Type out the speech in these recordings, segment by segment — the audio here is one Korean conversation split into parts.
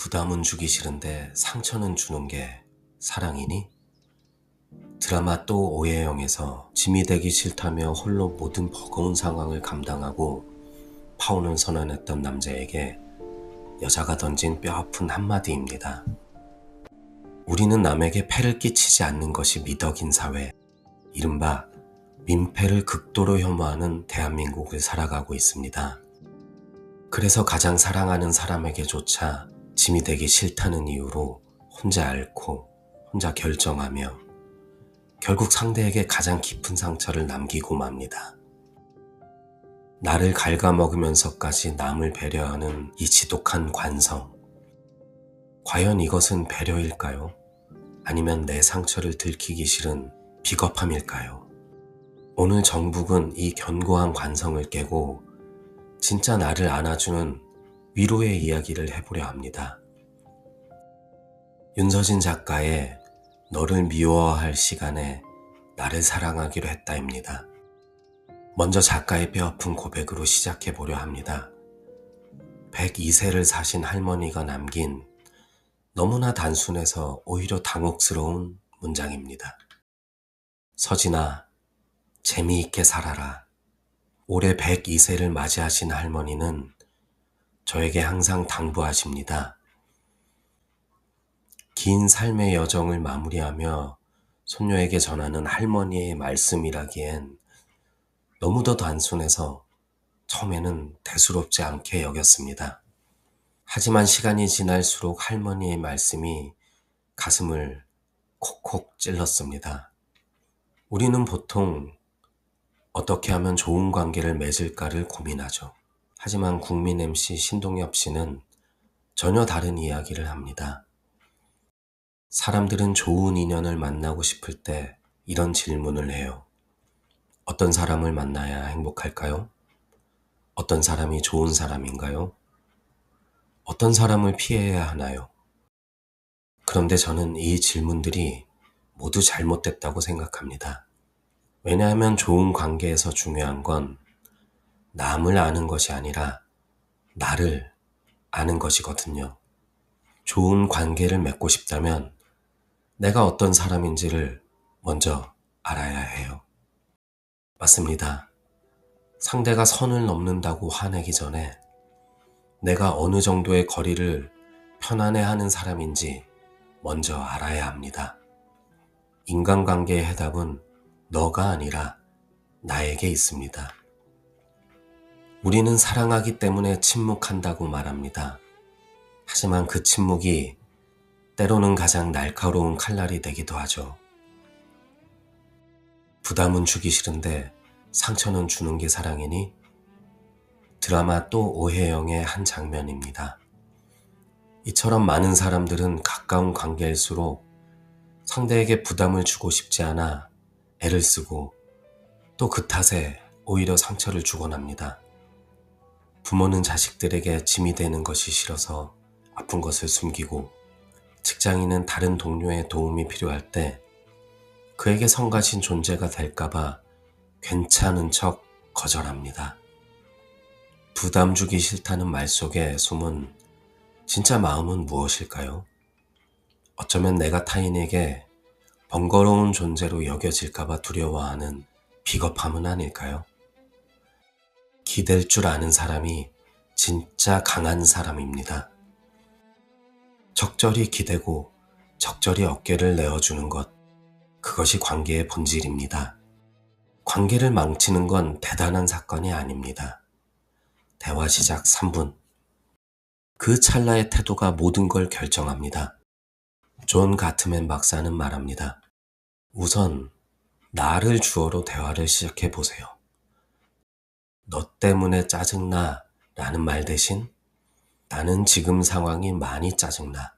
부담은 주기 싫은데 상처는 주는 게 사랑이니? 드라마 또 오해영에서 짐이 되기 싫다며 홀로 모든 버거운 상황을 감당하고 파혼을 선언했던 남자에게 여자가 던진 뼈아픈 한마디입니다. 우리는 남에게 폐를 끼치지 않는 것이 미덕인 사회, 이른바 민폐를 극도로 혐오하는 대한민국을 살아가고 있습니다. 그래서 가장 사랑하는 사람에게조차 짐이 되기 싫다는 이유로 혼자 앓고 혼자 결정하며 결국 상대에게 가장 깊은 상처를 남기고 맙니다. 나를 갉아먹으면서까지 남을 배려하는 이 지독한 관성. 과연 이것은 배려일까요? 아니면 내 상처를 들키기 싫은 비겁함일까요? 오늘 정북은 이 견고한 관성을 깨고 진짜 나를 안아주는 위로의 이야기를 해보려 합니다. 윤서진 작가의 너를 미워할 시간에 나를 사랑하기로 했다입니다. 먼저 작가의 뼈아픈 고백으로 시작해보려 합니다. 102세를 사신 할머니가 남긴 너무나 단순해서 오히려 당혹스러운 문장입니다. 서진아, 재미있게 살아라. 올해 102세를 맞이하신 할머니는 저에게 항상 당부하십니다. 긴 삶의 여정을 마무리하며 손녀에게 전하는 할머니의 말씀이라기엔 너무도 단순해서 처음에는 대수롭지 않게 여겼습니다. 하지만 시간이 지날수록 할머니의 말씀이 가슴을 콕콕 찔렀습니다. 우리는 보통 어떻게 하면 좋은 관계를 맺을까를 고민하죠. 하지만 국민 MC 신동엽 씨는 전혀 다른 이야기를 합니다. 사람들은 좋은 인연을 만나고 싶을 때 이런 질문을 해요. 어떤 사람을 만나야 행복할까요? 어떤 사람이 좋은 사람인가요? 어떤 사람을 피해야 하나요? 그런데 저는 이 질문들이 모두 잘못됐다고 생각합니다. 왜냐하면 좋은 관계에서 중요한 건 남을 아는 것이 아니라 나를 아는 것이거든요. 좋은 관계를 맺고 싶다면 내가 어떤 사람인지를 먼저 알아야 해요. 맞습니다. 상대가 선을 넘는다고 화내기 전에 내가 어느 정도의 거리를 편안해하는 사람인지 먼저 알아야 합니다. 인간관계의 해답은 너가 아니라 나에게 있습니다. 우리는 사랑하기 때문에 침묵한다고 말합니다. 하지만 그 침묵이 때로는 가장 날카로운 칼날이 되기도 하죠. 부담은 주기 싫은데 상처는 주는 게 사랑이니? 드라마 또 오해영의 한 장면입니다. 이처럼 많은 사람들은 가까운 관계일수록 상대에게 부담을 주고 싶지 않아 애를 쓰고 또 그 탓에 오히려 상처를 주곤 합니다. 부모는 자식들에게 짐이 되는 것이 싫어서 아픈 것을 숨기고 직장인은 다른 동료의 도움이 필요할 때 그에게 성가신 존재가 될까봐 괜찮은 척 거절합니다. 부담 주기 싫다는 말 속에 숨은 진짜 마음은 무엇일까요? 어쩌면 내가 타인에게 번거로운 존재로 여겨질까봐 두려워하는 비겁함은 아닐까요? 기댈 줄 아는 사람이 진짜 강한 사람입니다. 적절히 기대고 적절히 어깨를 내어주는 것, 그것이 관계의 본질입니다. 관계를 망치는 건 대단한 사건이 아닙니다. 대화 시작 3분. 그 찰나의 태도가 모든 걸 결정합니다. 존 가트맨 박사는 말합니다. 우선 나를 주어로 대화를 시작해 보세요. 너 때문에 짜증나 라는 말 대신 나는 지금 상황이 많이 짜증나.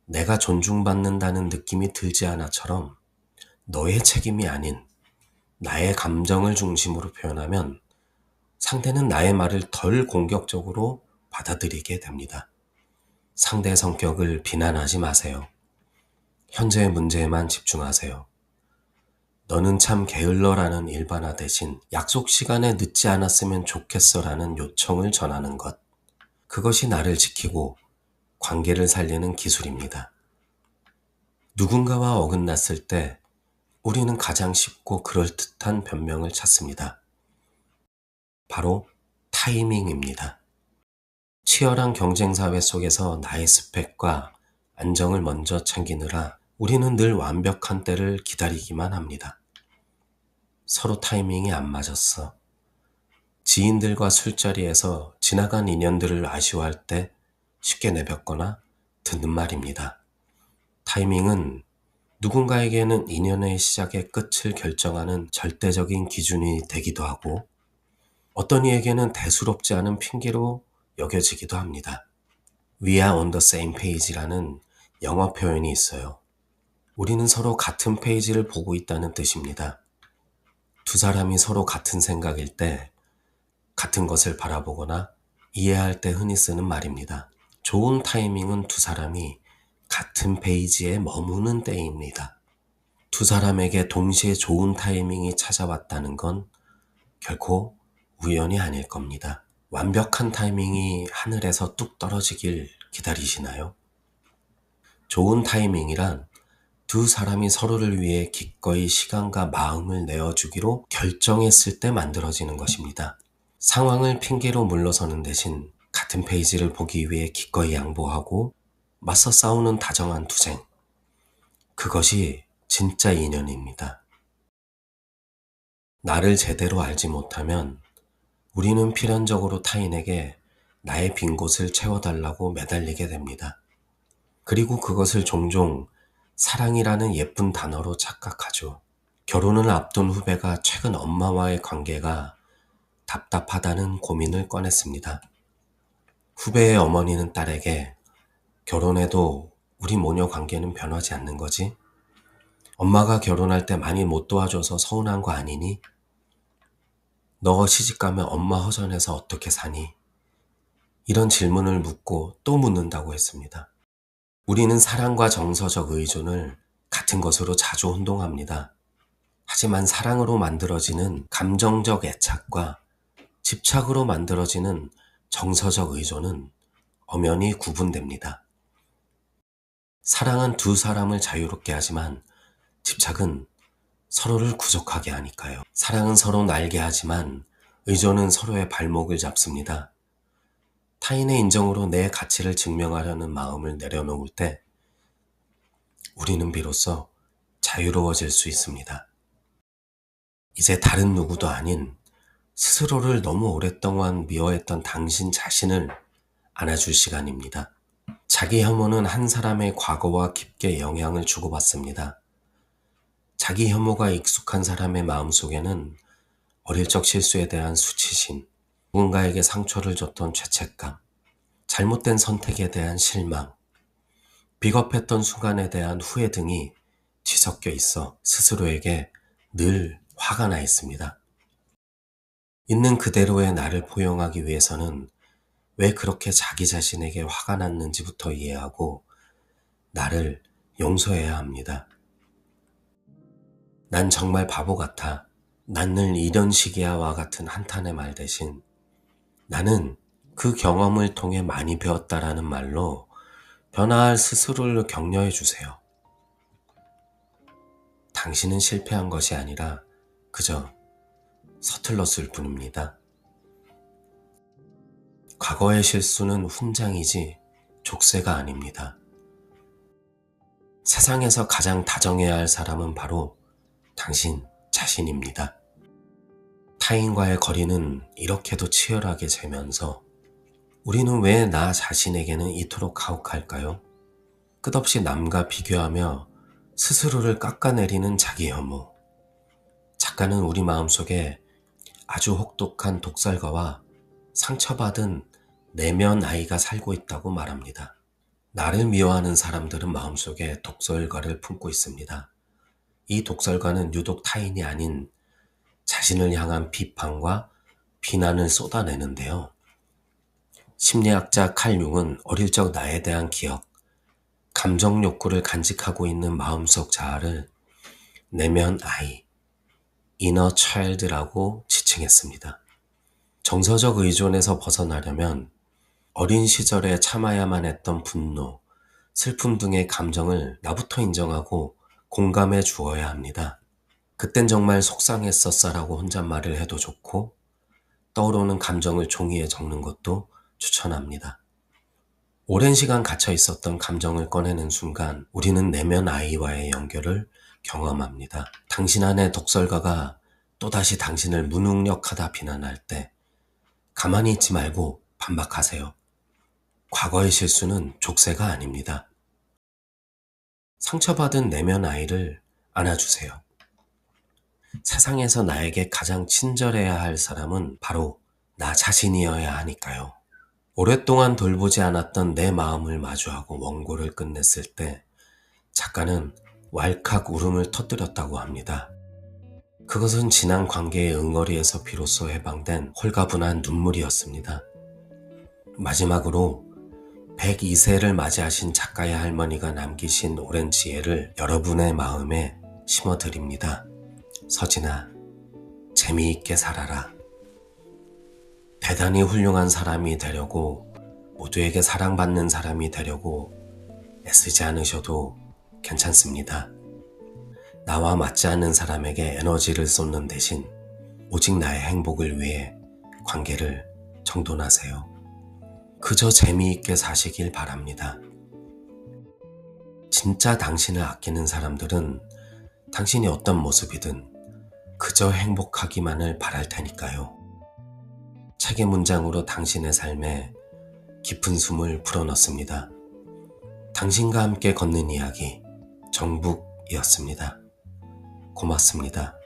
내가 존중받는다는 느낌이 들지 않아처럼 너의 책임이 아닌 나의 감정을 중심으로 표현하면 상대는 나의 말을 덜 공격적으로 받아들이게 됩니다. 상대의 성격을 비난하지 마세요. 현재의 문제에만 집중하세요. 너는 참 게을러라는 일반화 대신 약속 시간에 늦지 않았으면 좋겠어라는 요청을 전하는 것. 그것이 나를 지키고 관계를 살리는 기술입니다. 누군가와 어긋났을 때 우리는 가장 쉽고 그럴듯한 변명을 찾습니다. 바로 타이밍입니다. 치열한 경쟁사회 속에서 나의 스펙과 안정을 먼저 챙기느라 우리는 늘 완벽한 때를 기다리기만 합니다. 서로 타이밍이 안 맞았어. 지인들과 술자리에서 지나간 인연들을 아쉬워할 때 쉽게 내뱉거나 듣는 말입니다. 타이밍은 누군가에게는 인연의 시작의 끝을 결정하는 절대적인 기준이 되기도 하고 어떤 이에게는 대수롭지 않은 핑계로 여겨지기도 합니다. We are on the same page라는 영어 표현이 있어요. 우리는 서로 같은 페이지를 보고 있다는 뜻입니다. 두 사람이 서로 같은 생각일 때 같은 것을 바라보거나 이해할 때 흔히 쓰는 말입니다. 좋은 타이밍은 두 사람이 같은 페이지에 머무는 때입니다. 두 사람에게 동시에 좋은 타이밍이 찾아왔다는 건 결코 우연이 아닐 겁니다. 완벽한 타이밍이 하늘에서 뚝 떨어지길 기다리시나요? 좋은 타이밍이란 두 사람이 서로를 위해 기꺼이 시간과 마음을 내어주기로 결정했을 때 만들어지는 것입니다. 상황을 핑계로 물러서는 대신 같은 페이지를 보기 위해 기꺼이 양보하고 맞서 싸우는 다정한 투쟁. 그것이 진짜 인연입니다. 나를 제대로 알지 못하면 우리는 필연적으로 타인에게 나의 빈 곳을 채워달라고 매달리게 됩니다. 그리고 그것을 종종 사랑이라는 예쁜 단어로 착각하죠. 결혼을 앞둔 후배가 최근 엄마와의 관계가 답답하다는 고민을 꺼냈습니다. 후배의 어머니는 딸에게 결혼해도 우리 모녀 관계는 변하지 않는 거지? 엄마가 결혼할 때 많이 못 도와줘서 서운한 거 아니니? 너 시집가면 엄마 허전해서 어떻게 사니? 이런 질문을 묻고 또 묻는다고 했습니다. 우리는 사랑과 정서적 의존을 같은 것으로 자주 혼동합니다. 하지만 사랑으로 만들어지는 감정적 애착과 집착으로 만들어지는 정서적 의존은 엄연히 구분됩니다. 사랑은 두 사람을 자유롭게 하지만 집착은 서로를 구속하게 하니까요. 사랑은 서로 날게 하지만 의존은 서로의 발목을 잡습니다. 타인의 인정으로 내 가치를 증명하려는 마음을 내려놓을 때 우리는 비로소 자유로워질 수 있습니다. 이제 다른 누구도 아닌 스스로를 너무 오랫동안 미워했던 당신 자신을 안아줄 시간입니다. 자기 혐오는 한 사람의 과거와 깊게 영향을 주고받습니다. 자기 혐오가 익숙한 사람의 마음속에는 어릴 적 실수에 대한 수치심, 누군가에게 상처를 줬던 죄책감, 잘못된 선택에 대한 실망, 비겁했던 순간에 대한 후회 등이 뒤섞여 있어 스스로에게 늘 화가 나 있습니다. 있는 그대로의 나를 포용하기 위해서는 왜 그렇게 자기 자신에게 화가 났는지부터 이해하고 나를 용서해야 합니다. 난 정말 바보 같아. 난 늘 이런 식이야와 같은 한탄의 말 대신 나는 그 경험을 통해 많이 배웠다라는 말로 변화할 스스로를 격려해 주세요. 당신은 실패한 것이 아니라 그저 서툴렀을 뿐입니다. 과거의 실수는 훈장이지 족쇄가 아닙니다. 세상에서 가장 다정해야 할 사람은 바로 당신 자신입니다. 타인과의 거리는 이렇게도 치열하게 재면서 우리는 왜 나 자신에게는 이토록 가혹할까요? 끝없이 남과 비교하며 스스로를 깎아내리는 자기 혐오. 작가는 우리 마음속에 아주 혹독한 독설가와 상처받은 내면 아이가 살고 있다고 말합니다. 나를 미워하는 사람들은 마음속에 독설가를 품고 있습니다. 이 독설가는 유독 타인이 아닌 자신을 향한 비판과 비난을 쏟아내는데요. 심리학자 칼 융은 어릴 적 나에 대한 기억, 감정 욕구를 간직하고 있는 마음속 자아를 내면 아이, 이너 차일드라고 지칭했습니다. 정서적 의존에서 벗어나려면 어린 시절에 참아야만 했던 분노, 슬픔 등의 감정을 나부터 인정하고 공감해 주어야 합니다. 그땐 정말 속상했었어라고 혼잣말을 해도 좋고, 떠오르는 감정을 종이에 적는 것도 추천합니다. 오랜 시간 갇혀 있었던 감정을 꺼내는 순간 우리는 내면 아이와의 연결을 경험합니다. 당신 안의 독설가가 또다시 당신을 무능력하다 비난할 때 가만히 있지 말고 반박하세요. 과거의 실수는 족쇄가 아닙니다. 상처받은 내면 아이를 안아주세요. 세상에서 나에게 가장 친절해야 할 사람은 바로 나 자신이어야 하니까요. 오랫동안 돌보지 않았던 내 마음을 마주하고 원고를 끝냈을 때 작가는 왈칵 울음을 터뜨렸다고 합니다. 그것은 지난 관계의 응어리에서 비로소 해방된 홀가분한 눈물이었습니다. 마지막으로 102세를 맞이하신 작가의 할머니가 남기신 오랜 지혜를 여러분의 마음에 심어드립니다. 서진아, 재미있게 살아라. 대단히 훌륭한 사람이 되려고, 모두에게 사랑받는 사람이 되려고 애쓰지 않으셔도 괜찮습니다. 나와 맞지 않는 사람에게 에너지를 쏟는 대신 오직 나의 행복을 위해 관계를 정돈하세요. 그저 재미있게 사시길 바랍니다. 진짜 당신을 아끼는 사람들은 당신이 어떤 모습이든 그저 행복하기만을 바랄 테니까요. 책의 문장으로 당신의 삶에 깊은 숨을 불어넣습니다. 당신과 함께 걷는 이야기, 정북이었습니다. 고맙습니다.